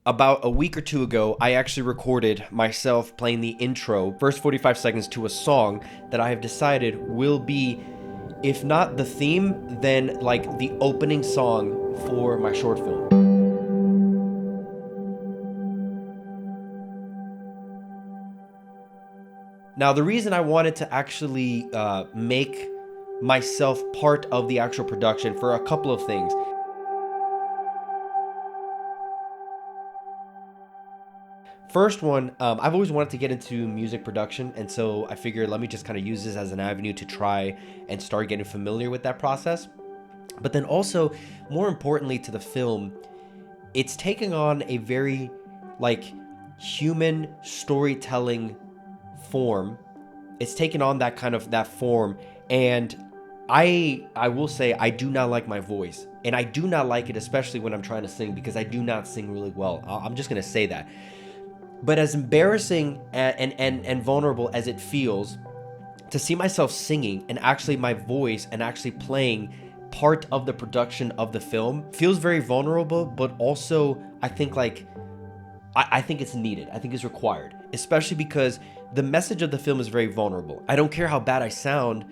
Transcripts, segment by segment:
about a week or two ago, I actually recorded myself playing the intro, first 45 seconds to a song that I have decided will be, if not the theme, then like the opening song for my short film. Now, the reason I wanted to actually make myself part of the actual production for a couple of things. First one, I've always wanted to get into music production, and so I figured let me just kind of use this as an avenue to try and start getting familiar with that process. But then also, more importantly to the film, it's taking on a very like human storytelling form. It's taken on that kind of that form, and I will say I do not like my voice, and I do not like it, especially when I'm trying to sing, because I do not sing really well. I'm just gonna say that. But as embarrassing and vulnerable as it feels to see myself singing and actually my voice and actually playing part of the production of the film feels very vulnerable, but also I think like I think it's needed. I think it's required, especially because the message of the film is very vulnerable. I don't care how bad I sound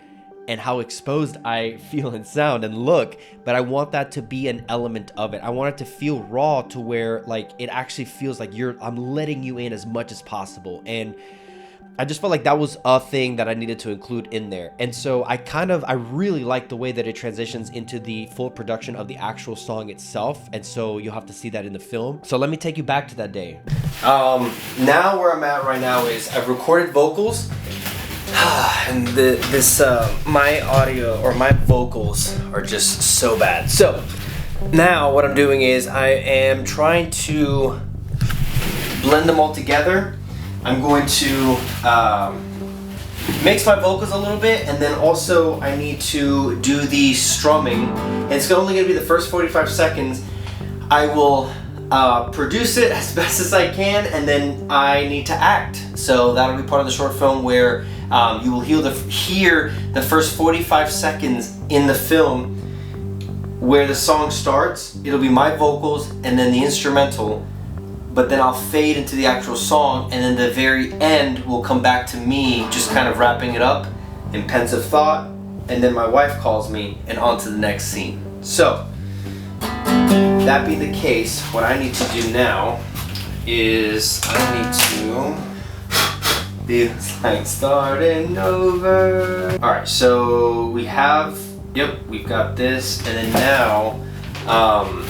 and how exposed I feel and sound and look, but I want that to be an element of it. I want it to feel raw, to where like it actually feels like I'm letting you in as much as possible. And I just felt like that was a thing that I needed to include in there. And so I really like the way that it transitions into the full production of the actual song itself. And so you'll have to see that in the film. So let me take you back to that day. Now where I'm at right now is I've recorded vocals. And my audio or my vocals are just so bad. So now what I'm doing is I am trying to blend them all together. I'm going to mix my vocals a little bit, and then also I need to do the strumming. And it's only going to be the first 45 seconds. I will produce it as best as I can, and then I need to act. So that'll be part of the short film where you will hear the first 45 seconds in the film where the song starts. It'll be my vocals and then the instrumental, but then I'll fade into the actual song, and then the very end will come back to me just kind of wrapping it up in pensive thought, and then my wife calls me and on to the next scene. So that being the case, what I need to do now is I need to feels like starting over. Alright, so we've got this, and then now I'm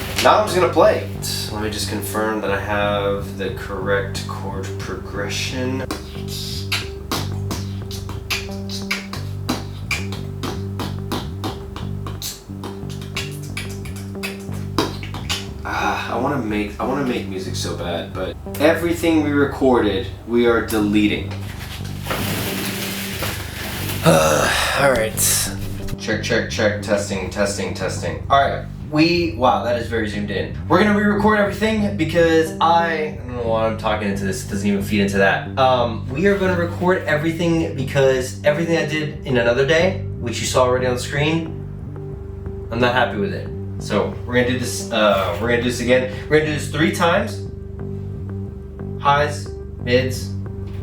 just gonna play. Let me just confirm that I have the correct chord progression. I want to make music so bad, but everything we recorded, we are deleting. Alright. Check. Testing. Alright. Wow, that is very zoomed in. We're gonna re-record everything because I don't know why I'm talking into this. It doesn't even feed into that. We are gonna record everything because everything I did in another day, which you saw already on the screen, I'm not happy with it. So we're gonna do this. We're gonna do this again. We're gonna do this 3 times. Highs, mids,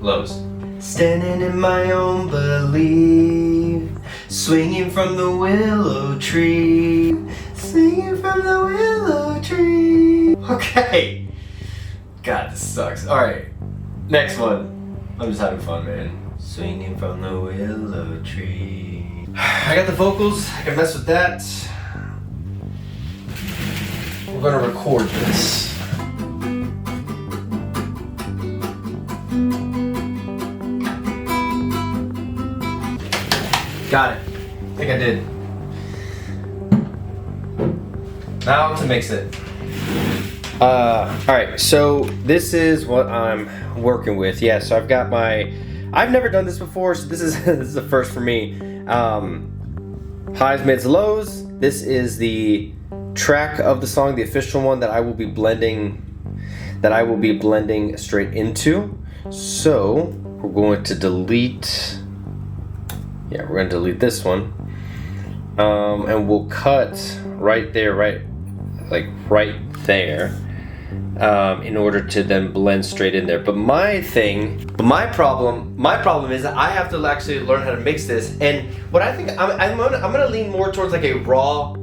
lows. Standing in my own belief, swinging from the willow tree, singing from the willow tree. Okay. God, this sucks. All right, next one. I'm just having fun, man. Swinging from the willow tree. I got the vocals. I can mess with that. We're gonna record this. Got it. I think I did. Now to mix it. Alright, so this is what I'm working with. Yeah, so I've got I've never done this before, so this is a first for me. Highs, mids, lows. This is the track of the song, the official one that I will be blending straight into. So we're going to delete. Yeah, we're going to delete this one. And we'll cut right there, right there. in order to then blend straight in there. But my problem is that I have to actually learn how to mix this. And what I think, I'm gonna lean more towards like a raw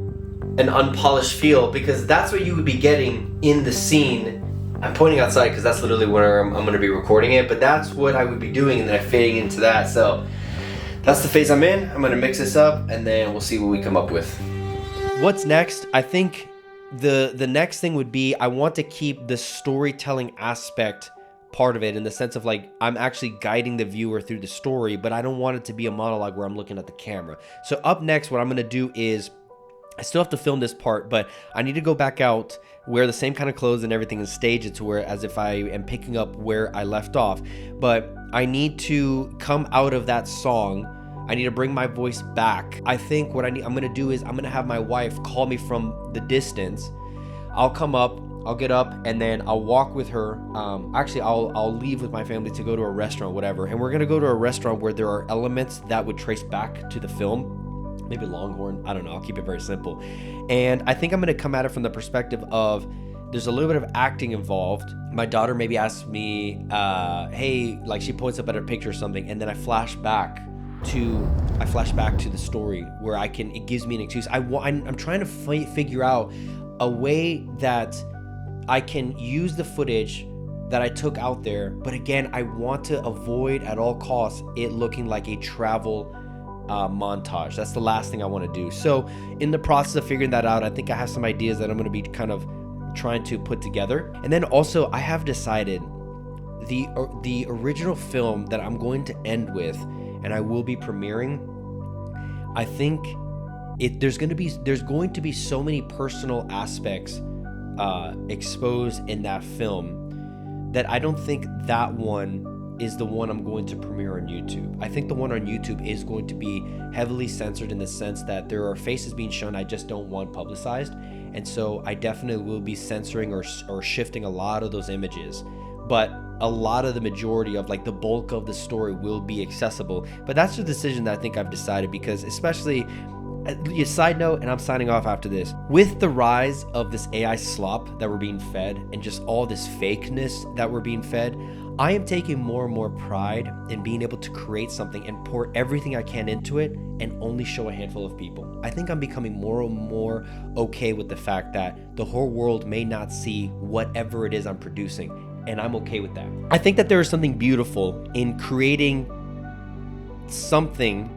and unpolished feel, because that's what you would be getting in the scene. I'm pointing outside because that's literally where I'm gonna be recording it, but that's what I would be doing, and then I'm fading into that. So that's the phase I'm in. I'm gonna mix this up, and then we'll see what we come up with. What's next? I think the next thing would be, I want to keep the storytelling aspect part of it, in the sense of like, I'm actually guiding the viewer through the story, but I don't want it to be a monologue where I'm looking at the camera. So up next, what I'm gonna do is, I still have to film this part, but I need to go back out, wear the same kind of clothes and everything, and stage it to where as if I am picking up where I left off. But I need to come out of that song. I need to bring my voice back. I think what I'm gonna do is, I'm gonna have my wife call me from the distance. I'll come up, I'll get up, and then I'll walk with her. Actually, I'll leave with my family to go to a restaurant, whatever. And we're gonna go to a restaurant where there are elements that would trace back to the film. Maybe Longhorn, I don't know, I'll keep it very simple. And I think I'm gonna come at it from the perspective of, there's a little bit of acting involved. My daughter maybe asks me, hey, like she points up at a picture or something, and then I flash back to the story where it gives me an excuse. I'm trying to figure out a way that I can use the footage that I took out there, but again, I want to avoid at all costs it looking like a travel montage. That's the last thing I want to do. So in the process of figuring that out, I think I have some ideas that I'm going to be kind of trying to put together. And then also, I have decided the original film that I'm going to end with, and I will be premiering, I think there's going to be so many personal aspects exposed in that film that I don't think that one is the one I'm going to premiere on YouTube. I think the one on YouTube is going to be heavily censored, in the sense that there are faces being shown I just don't want publicized. And so I definitely will be censoring or shifting a lot of those images. But a lot of the majority of like the bulk of the story will be accessible. But that's the decision that I think I've decided, because especially, a side note, and I'm signing off after this, with the rise of this AI slop that we're being fed, and just all this fakeness that we're being fed, I am taking more and more pride in being able to create something and pour everything I can into it and only show a handful of people. I think I'm becoming more and more okay with the fact that the whole world may not see whatever it is I'm producing, and I'm okay with that. I think that there is something beautiful in creating something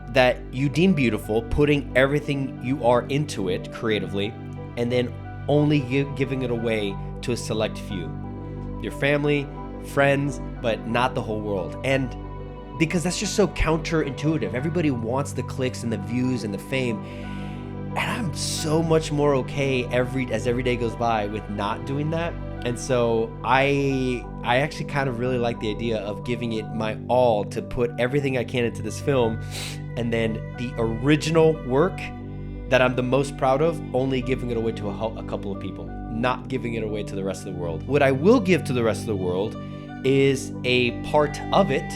that you deem beautiful, putting everything you are into it creatively, and then only giving it away to a select few. Your family, friends, but not the whole world. And because that's just so counterintuitive. Everybody wants the clicks and the views and the fame. And I'm so much more okay as every day goes by with not doing that. And so I actually kind of really like the idea of giving it my all to put everything I can into this film, and then the original work that I'm the most proud of, only giving it away to a couple of people, not giving it away to the rest of the world. What I will give to the rest of the world is a part of it,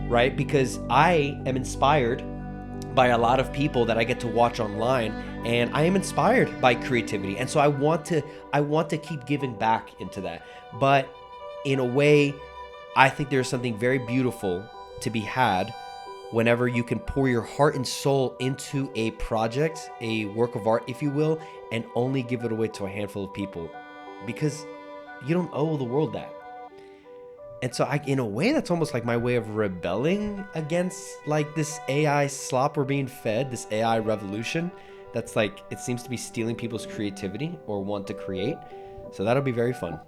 right? Because I am inspired by a lot of people that I get to watch online, and I am inspired by creativity. And so I want to keep giving back into that. But in a way, I think there's something very beautiful to be had whenever you can pour your heart and soul into a project, a work of art, if you will, and only give it away to a handful of people, because you don't owe the world that. And so in a way, that's almost like my way of rebelling against like this AI slop we're being fed, this AI revolution that's like, it seems to be stealing people's creativity or want to create. So that'll be very fun.